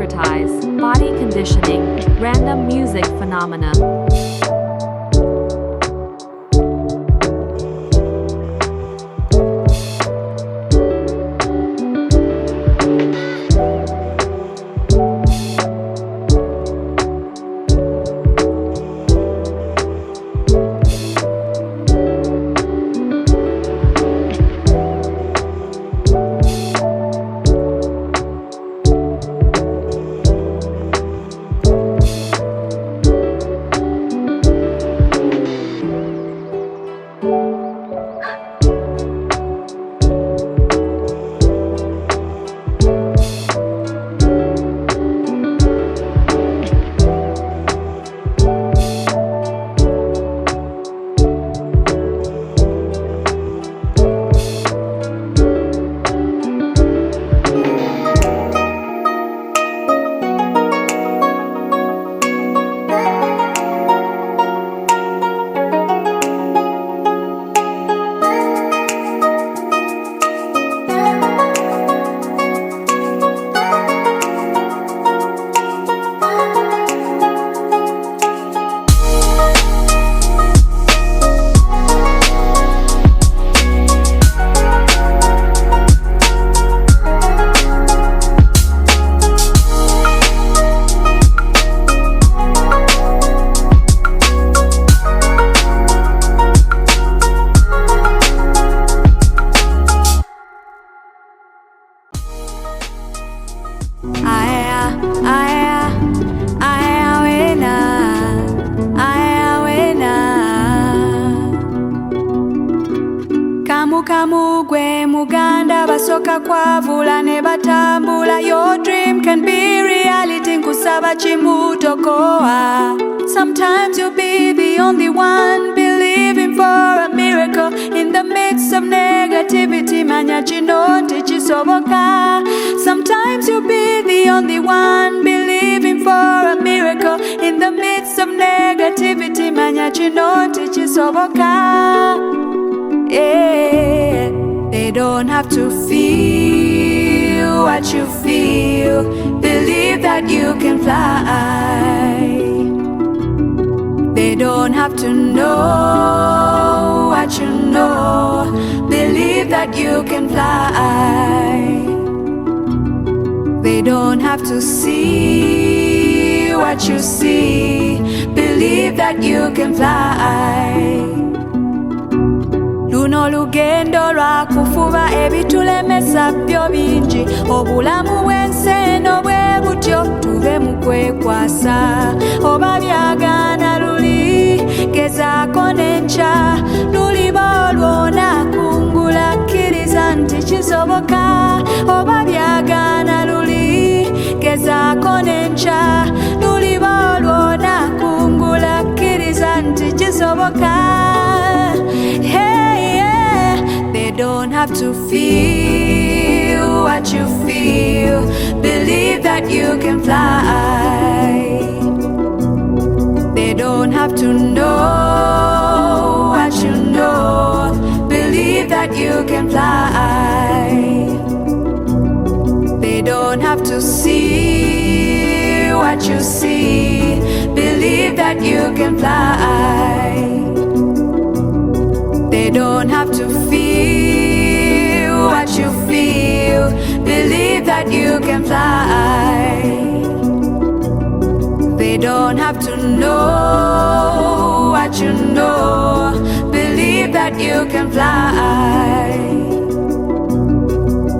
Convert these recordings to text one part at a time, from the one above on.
Socrates, body conditioning, random music phenomena. Kamugwe muganda basoka kwavula ne batambula. Your dream can be reality, nkusaba chimutokoa. Sometimes you'll be the only one believing for a miracle in the midst of negativity. Manya chinoti chisoboka. Sometimes you'll be the only one believing for a miracle in the midst of negativity. Manya chinoti chisoboka. Yeah, they don't have to feel what you feel. Believe that you can fly. They don't have to know what you know. Believe that you can fly. They don't have to see what you see. Believe that you can fly. Luno lugendo lwa kufuba ebitulemesa byo bingi. Obulamu bw'enseno bwe butyo, tube mu kwekwasa. Oba byagana luli, gezaako n'enkya. Luliba olw'onaakungula, kkiriza nti kisoboka. Oba byagana luli, gezaako n'enkya. Luliba olw'onaakungula, kkiriza nti kisoboka. They don't have to feel what you feel. Believe that you can fly. They don't have to know what you know. Believe that you can fly. They don't have to see what you see. Believe that you can fly. They don't have to feel what you feel. Believe that you can fly. They don't have to know what you know. Believe that you can fly.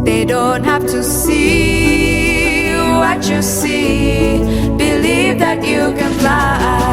They don't have to see what you see. Believe that you can fly.